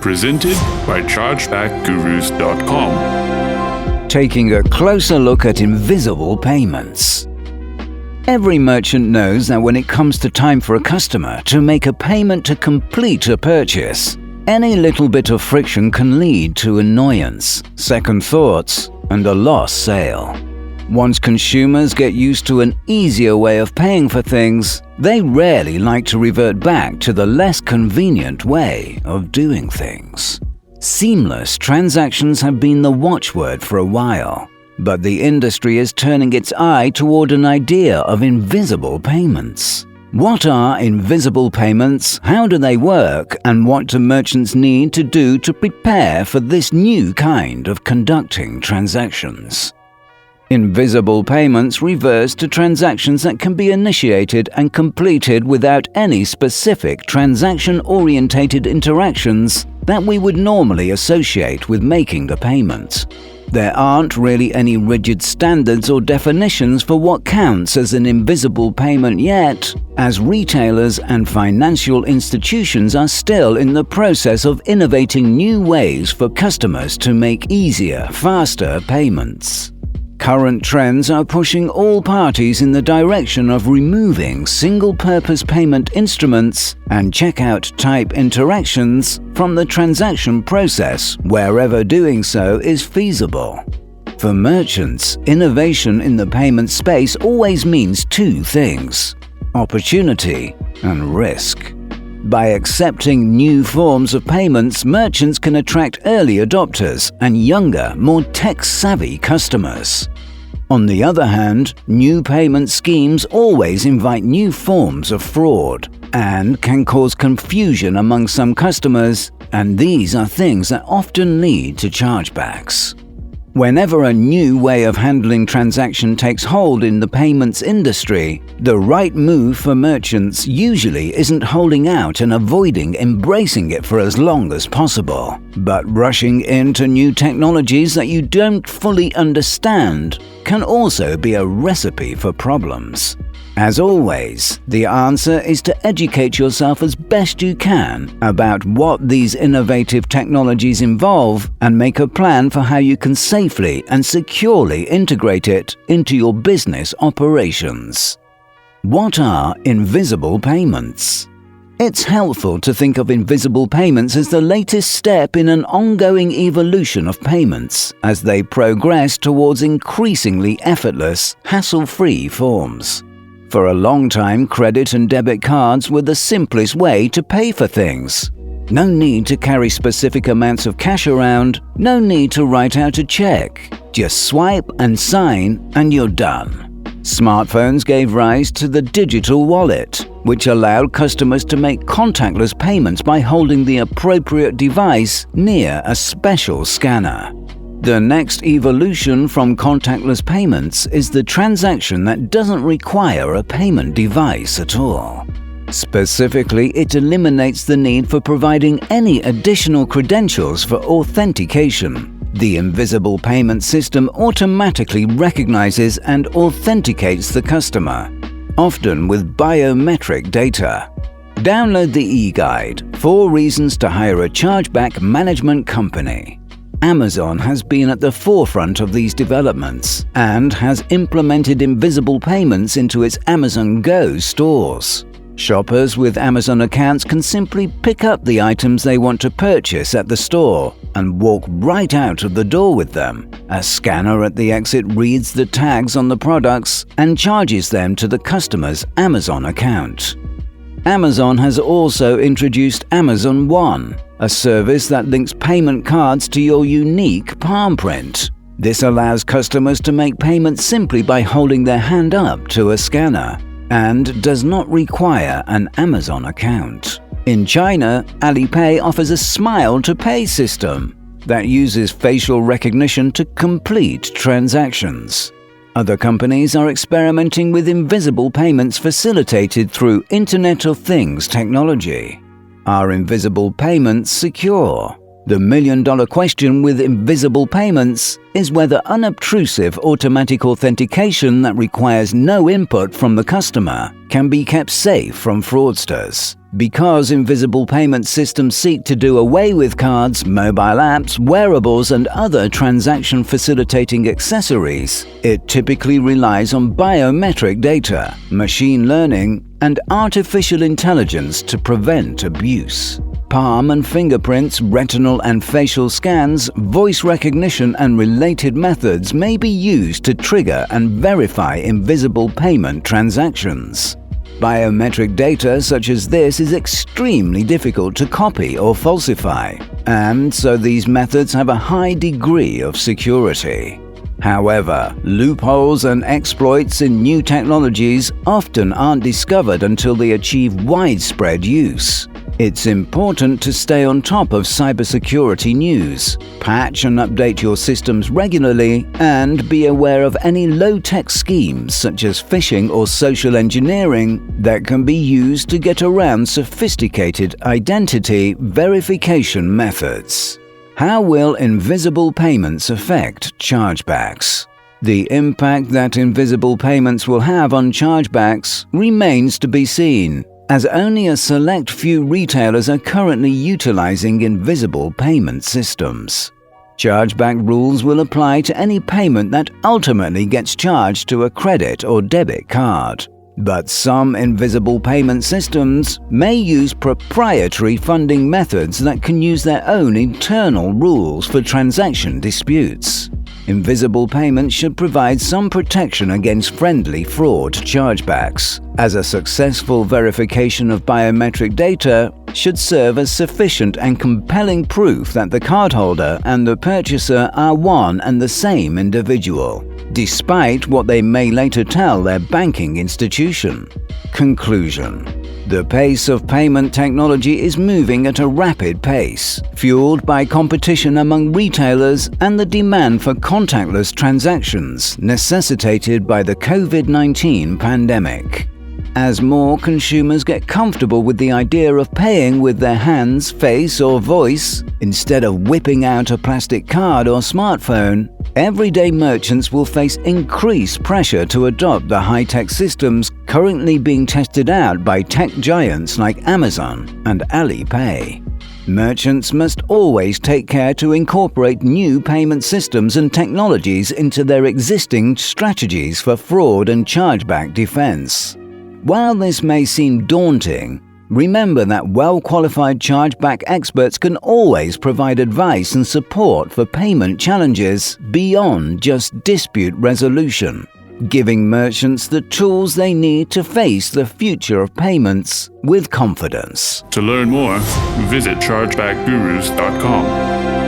Presented by chargebackgurus.com. Taking a closer look at invisible payments. Every merchant knows that when it comes to time for a customer to make a payment to complete a purchase, any little bit of friction can lead to annoyance, second thoughts, and a lost sale. Once consumers get used to an easier way of paying for things, they rarely like to revert back to the less convenient way of doing things. Seamless transactions have been the watchword for a while, but the industry is turning its eye toward an idea of invisible payments. What are invisible payments, how do they work, and what do merchants need to do to prepare for this new kind of conducting transactions? Invisible payments refers to transactions that can be initiated and completed without any specific transaction-orientated interactions that we would normally associate with making a payment. There aren't really any rigid standards or definitions for what counts as an invisible payment yet, as retailers and financial institutions are still in the process of innovating new ways for customers to make easier, faster payments. Current trends are pushing all parties in the direction of removing single-purpose payment instruments and checkout-type interactions from the transaction process wherever doing so is feasible. For merchants, innovation in the payment space always means two things: opportunity and risk. By accepting new forms of payments, merchants can attract early adopters and younger, more tech-savvy customers. On the other hand, new payment schemes always invite new forms of fraud and can cause confusion among some customers, and these are things that often lead to chargebacks. Whenever a new way of handling transaction takes hold in the payments industry, the right move for merchants usually isn't holding out and avoiding embracing it for as long as possible, but rushing into new technologies that you don't fully understand can also be a recipe for problems. As always, the answer is to educate yourself as best you can about what these innovative technologies involve and make a plan for how you can safely and securely integrate it into your business operations. What are invisible payments? It's helpful to think of invisible payments as the latest step in an ongoing evolution of payments as they progress towards increasingly effortless, hassle-free forms. For a long time, credit and debit cards were the simplest way to pay for things. No need to carry specific amounts of cash around, no need to write out a check. Just swipe and sign and you're done. Smartphones gave rise to the digital wallet, which allowed customers to make contactless payments by holding the appropriate device near a special scanner. The next evolution from contactless payments is the transaction that doesn't require a payment device at all. Specifically, it eliminates the need for providing any additional credentials for authentication. The invisible payment system automatically recognizes and authenticates the customer, often with biometric data. Download the e-guide, 4 Reasons to Hire a Chargeback Management Company. Amazon has been at the forefront of these developments and has implemented invisible payments into its Amazon Go stores. Shoppers with Amazon accounts can simply pick up the items they want to purchase at the store and walk right out of the door with them. A scanner at the exit reads the tags on the products and charges them to the customer's Amazon account. Amazon has also introduced Amazon One, a service that links payment cards to your unique palm print. This allows customers to make payments simply by holding their hand up to a scanner and does not require an Amazon account. In China, Alipay offers a Smile to Pay system that uses facial recognition to complete transactions. Other companies are experimenting with invisible payments facilitated through Internet of Things technology. Are invisible payments secure? The million-dollar question with invisible payments is whether unobtrusive automatic authentication that requires no input from the customer can be kept safe from fraudsters. Because invisible payment systems seek to do away with cards, mobile apps, wearables, and other transaction-facilitating accessories, it typically relies on biometric data, machine learning, and artificial intelligence to prevent abuse. Palm and fingerprints, retinal and facial scans, voice recognition, and related methods may be used to trigger and verify invisible payment transactions. Biometric data such as this is extremely difficult to copy or falsify, and so these methods have a high degree of security. However, loopholes and exploits in new technologies often aren't discovered until they achieve widespread use. It's important to stay on top of cybersecurity news, patch and update your systems regularly, and be aware of any low-tech schemes such as phishing or social engineering that can be used to get around sophisticated identity verification methods. How will invisible payments affect chargebacks? The impact that invisible payments will have on chargebacks remains to be seen, as only a select few retailers are currently utilizing invisible payment systems. Chargeback rules will apply to any payment that ultimately gets charged to a credit or debit card. But some invisible payment systems may use proprietary funding methods that can use their own internal rules for transaction disputes. Invisible payments should provide some protection against friendly fraud chargebacks, as a successful verification of biometric data should serve as sufficient and compelling proof that the cardholder and the purchaser are one and the same individual, despite what they may later tell their banking institution. Conclusion: the pace of payment technology is moving at a rapid pace, fueled by competition among retailers and the demand for contactless transactions necessitated by the COVID-19 pandemic. As more consumers get comfortable with the idea of paying with their hands, face, or voice, instead of whipping out a plastic card or smartphone, everyday merchants will face increased pressure to adopt the high-tech systems currently being tested out by tech giants like Amazon and Alipay. Merchants must always take care to incorporate new payment systems and technologies into their existing strategies for fraud and chargeback defense. While this may seem daunting, remember that well-qualified chargeback experts can always provide advice and support for payment challenges beyond just dispute resolution, giving merchants the tools they need to face the future of payments with confidence. To learn more, visit chargebackgurus.com.